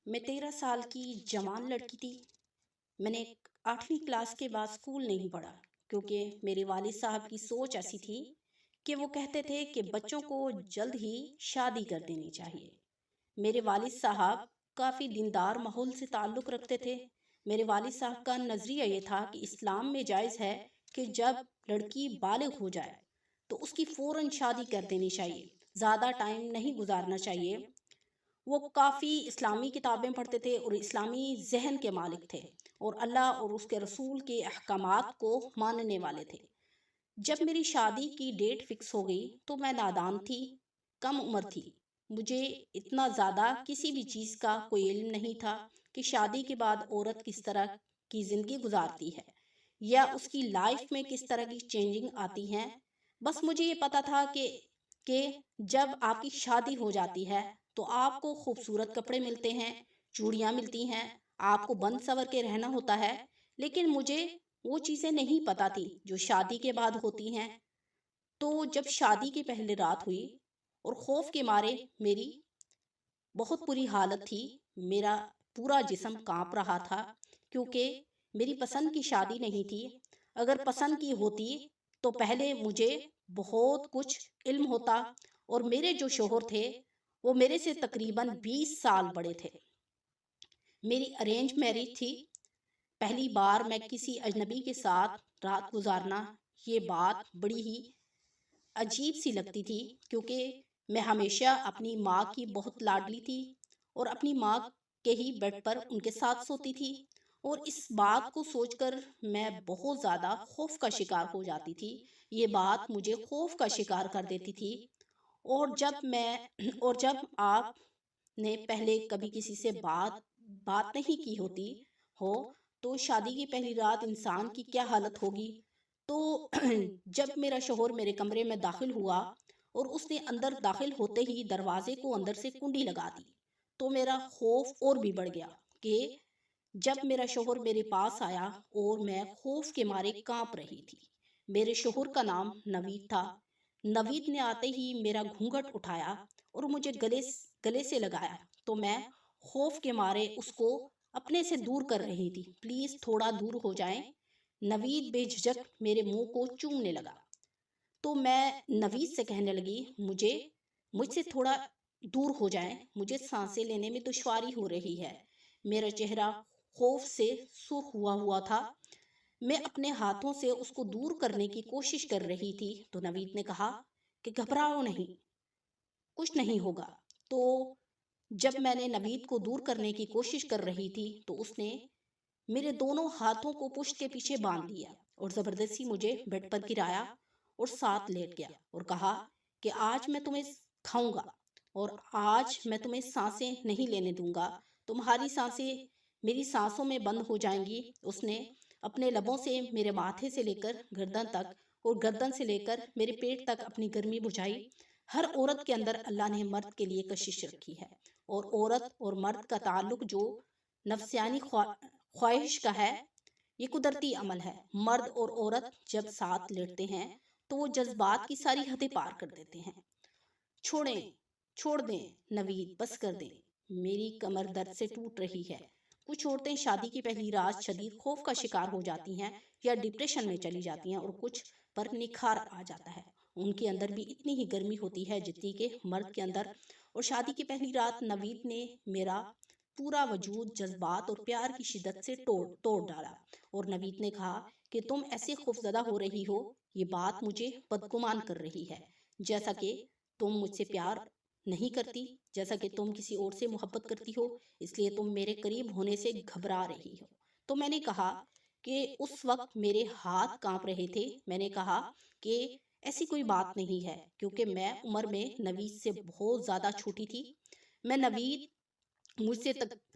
میں 13 سال کی جوان لڑکی تھی۔ میں نے 8ویں کلاس کے بعد اسکول نہیں پڑھا کیونکہ میرے والد صاحب کی سوچ ایسی تھی کہ وہ کہتے تھے کہ بچوں کو جلد ہی شادی کر دینی چاہیے۔ میرے والد صاحب کافی دیندار ماحول سے تعلق رکھتے تھے۔ میرے والد صاحب کا نظریہ یہ تھا کہ اسلام میں جائز ہے کہ جب لڑکی بالغ ہو جائے تو اس کی فوراً شادی کر دینی چاہیے، زیادہ ٹائم نہیں گزارنا چاہیے۔ وہ کافی اسلامی کتابیں پڑھتے تھے اور اسلامی ذہن کے مالک تھے اور اللہ اور اس کے رسول کے احکامات کو ماننے والے تھے۔ جب میری شادی کی ڈیٹ فکس ہو گئی تو میں نادان تھی، کم عمر تھی۔ مجھے اتنا زیادہ کسی بھی چیز کا کوئی علم نہیں تھا کہ شادی کے بعد عورت کس طرح کی زندگی گزارتی ہے یا اس کی لائف میں کس طرح کی چینجنگ آتی ہیں۔ بس مجھے یہ پتا تھا کہ جب آپ کی شادی ہو جاتی ہے تو آپ کو خوبصورت کپڑے ملتے ہیں، چوڑیاں ملتی ہیں، آپ کو بند سور کے رہنا ہوتا ہے، لیکن مجھے وہ چیزیں نہیں پتا تھی جو شادی کے بعد ہوتی ہیں۔ تو جب شادی کی پہلی رات ہوئی اور خوف کے مارے میری بہت بری حالت تھی، میرا پورا جسم کانپ رہا تھا کیونکہ میری پسند کی شادی نہیں تھی۔ اگر پسند کی ہوتی تو پہلے مجھے بہت کچھ علم ہوتا، اور میرے جو شوہر تھے وہ میرے سے تقریباً 20 سال بڑے تھے۔ میری ارینج میرج تھی۔ پہلی بار میں کسی اجنبی کے ساتھ رات گزارنا، یہ بات بڑی ہی عجیب سی لگتی تھی کیونکہ میں ہمیشہ اپنی ماں کی بہت لاڈلی تھی اور اپنی ماں کے ہی بیڈ پر ان کے ساتھ سوتی تھی، اور اس بات کو سوچ کر میں بہت زیادہ خوف کا شکار ہو جاتی تھی۔ یہ بات مجھے خوف کا شکار کر دیتی تھی۔ اور جب آپ نے پہلے کبھی کسی سے بات نہیں کی ہوتی ہو تو شادی کی پہلی رات انسان کی کیا حالت ہوگی۔ تو جب میرا شوہر میرے کمرے میں داخل ہوا اور اس نے اندر داخل ہوتے ہی دروازے کو اندر سے کنڈی لگا دی تو میرا خوف اور بھی بڑھ گیا کہ جب میرا شوہر میرے پاس آیا اور میں خوف کے مارے کانپ رہی تھی۔ میرے شوہر کا نام نوید تھا۔ نوید نے آتے ہی میرا گھونگھٹ اٹھایا اور مجھے گلے سے لگایا تو میں خوف کے مارے اس کو اپنے سے دور کر رہی تھی۔ پلیز تھوڑا دور ہو جائیں۔ نوید بے جھجک میرے منہ کو چومنے لگا تو میں نوید سے کہنے لگی مجھ سے تھوڑا دور ہو جائیں، مجھے سانسیں لینے میں دشواری ہو رہی ہے۔ میرا چہرہ خوف سے سرخ ہوا تھا۔ میں اپنے ہاتھوں سے اس کو دور کرنے کی کوشش کر رہی تھی تو نوید نے کہا کہ گھبراؤ نہیں، کچھ نہیں ہوگا۔ تو جب میں نے نوید کو دور کرنے کی کوشش کر رہی تھی تو اس نے میرے دونوں ہاتھوں کو پشت کے پیچھے باندھ دیا اور زبردستی مجھے بیڈ پر گرایا اور ساتھ لیٹ گیا اور کہا کہ آج میں تمہیں کھاؤں گا اور آج میں تمہیں سانسیں نہیں لینے دوں گا، تمہاری سانسیں میری سانسوں میں بند ہو جائیں گی۔ اس نے اپنے لبوں سے میرے ماتھے سے لے کر گردن تک اور گردن سے لے کر میرے پیٹ تک اپنی گرمی بجھائی۔ ہر عورت کے اندر اللہ نے مرد کے لیے کشش رکھی ہے، اور عورت اور مرد کا تعلق جو نفسیانی خواہش کا ہے، یہ قدرتی عمل ہے۔ مرد اور عورت جب ساتھ لیٹتے ہیں تو وہ جذبات کی ساری حدیں پار کر دیتے ہیں۔ چھوڑ دیں نوید، بس کر دیں، میری کمر درد سے ٹوٹ رہی ہے۔ کچھ عورتیں شادی کی پہلی رات شدید خوف کا شکار ہو جاتی ہیں یا ڈپریشن میں چلی جاتی ہیں، اور کچھ پر نکھار آ جاتا ہے۔ ان کے اندر بھی اتنی ہی گرمی ہوتی ہے جتنی کہ مرد کے اندر۔ اور شادی کی پہلی رات نوید نے میرا پورا وجود جذبات اور پیار کی شدت سے توڑ ڈالا، اور نوید نے کہا کہ تم ایسے خوفزدہ ہو رہی ہو، یہ بات مجھے بدگمان کر رہی ہے، جیسا کہ تم مجھ سے پیار نہیں کرتی، جیسا کہ تم کسی اور سے محبت کرتی ہو، اس لیے تم میرے قریب ہونے سے گھبرا رہی ہو۔ تو میں نے کہا کہ اس وقت میرے ہاتھ کانپ رہے تھے۔ میں نے کہا کہ ایسی کوئی بات نہیں ہے کیونکہ میں عمر میں نوید سے بہت زیادہ چھوٹی تھی۔ نوید مجھ سے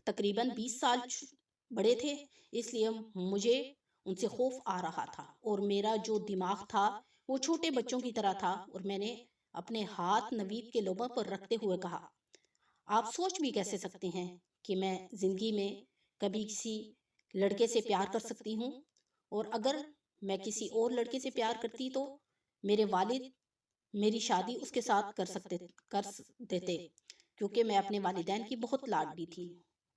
تقریباً 20 سال بڑے تھے، اس لیے مجھے ان سے خوف آ رہا تھا، اور میرا جو دماغ تھا وہ چھوٹے بچوں کی طرح تھا، اور میں نے اپنے ہاتھ نوید کے لبوں پر رکھتے ہوئے کہا، آپ سوچ بھی کیسے سکتے ہیں کہ میں زندگی میں کبھی کسی لڑکے سے پیار کر سکتی ہوں، اور اگر میں کسی اور لڑکے سے پیار کرتی تو میرے والد میری شادی اس کے ساتھ کر دیتے، کیونکہ میں اپنے والدین کی بہت لاڈلی تھی۔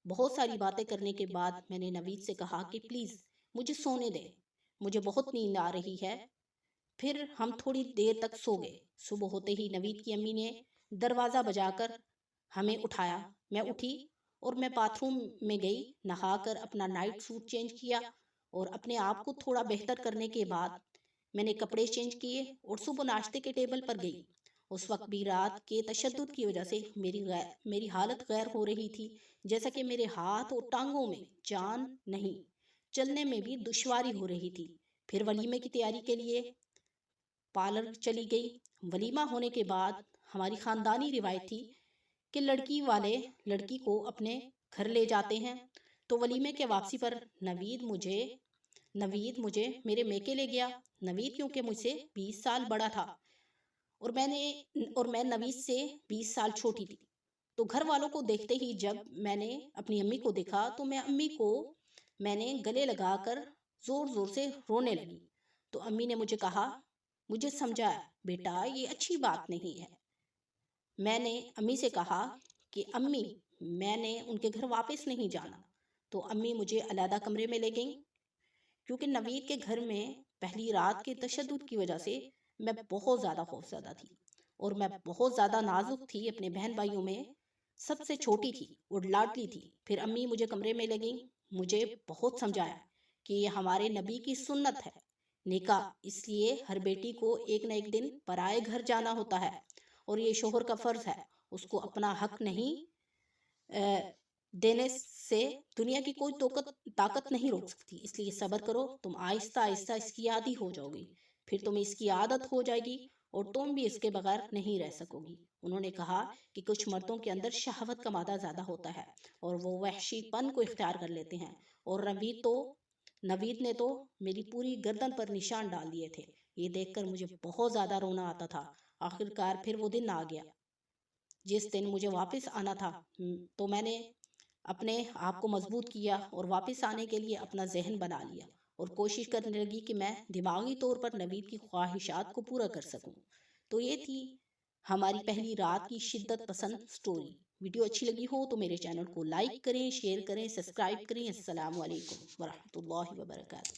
بہت ساری باتیں کرنے کے بعد میں نے نوید سے کہا کہ پلیز مجھے سونے دے، مجھے بہت نیند آ رہی ہے۔ پھر ہم تھوڑی دیر تک سو گئے۔ صبح ہوتے ہی نوید کی امی نے دروازہ بجا کر ہمیں اٹھایا۔ میں اٹھی اور میں باتھ روم میں گئی، نہا کر اپنا نائٹ سوٹ چینج کیا اور اپنے آپ کو تھوڑا بہتر کرنے کے بعد میں نے کپڑے چینج کیے اور صبح ناشتے کے ٹیبل پر گئی۔ اس وقت بھی رات کے تشدد کی وجہ سے میری حالت غیر ہو رہی تھی، جیسا کہ میرے ہاتھ اور ٹانگوں میں جان نہیں، چلنے میں بھی دشواری ہو رہی تھی۔ پھر ولیمے کی تیاری کے لیے پارلر چلی گئی۔ ولیمہ ہونے کے بعد ہماری خاندانی روایت تھی کہ لڑکی والے لڑکی کو اپنے گھر لے جاتے ہیں۔ تو ولیمے کے واپسی پر نوید مجھے میرے میکے لے گیا۔ نوید کیونکہ مجھ سے 20 سال بڑا تھا اور میں نوید سے 20 سال چھوٹی تھی، تو گھر والوں کو دیکھتے ہی جب میں نے اپنی امی کو دیکھا تو میں نے گلے لگا کر زور زور سے رونے لگی۔ تو امی نے مجھے کہا، مجھے سمجھایا، بیٹا یہ اچھی بات نہیں ہے۔ میں نے امی سے کہا کہ امی میں نے ان کے گھر واپس نہیں جانا۔ تو امی مجھے علیحدہ کمرے میں لے گئیں، کیونکہ نوید کے گھر میں پہلی رات کے تشدد کی وجہ سے میں بہت زیادہ خوفزدہ تھی اور میں بہت زیادہ نازک تھی، اپنے بہن بھائیوں میں سب سے چھوٹی تھی اور لاڈلی تھی۔ پھر امی مجھے کمرے میں لے گئیں، مجھے بہت سمجھایا کہ یہ ہمارے نبی کی سنت ہے، نکاح، اس لیے ہر بیٹی کو ایک نہ ایک دن پرائے گھر جانا ہوتا ہے اور یہ شوہر کا فرض ہے، اس کو اپنا حق نہیں دینے سے دنیا کی کوئی طاقت نہیں روک سکتی، اس لیے صبر کرو، تم آہستہ آہستہ اس کی عادی ہو جاؤ گی، پھر تمہیں اس کی عادت ہو جائے گی اور تم بھی اس کے بغیر نہیں رہ سکو گی۔ انہوں نے کہا کہ کچھ مردوں کے اندر شہوت کا مادہ زیادہ ہوتا ہے اور وہ وحشی پن کو اختیار کر لیتے ہیں، اور نوید نے تو میری پوری گردن پر نشان ڈال دیے تھے۔ یہ دیکھ کر مجھے بہت زیادہ رونا آتا تھا۔ آخرکار پھر وہ دن آ گیا جس دن مجھے واپس آنا تھا، تو میں نے اپنے آپ کو مضبوط کیا اور واپس آنے کے لیے اپنا ذہن بنا لیا اور کوشش کرنے لگی کہ میں دماغی طور پر نوید کی خواہشات کو پورا کر سکوں۔ تو یہ تھی ہماری پہلی رات کی شدت پسند سٹوری۔ ویڈیو اچھی لگی ہو تو میرے چینل کو لائک کریں، شیئر کریں، سبسکرائب کریں۔ السلام علیکم ورحمۃ اللہ وبرکاتہ۔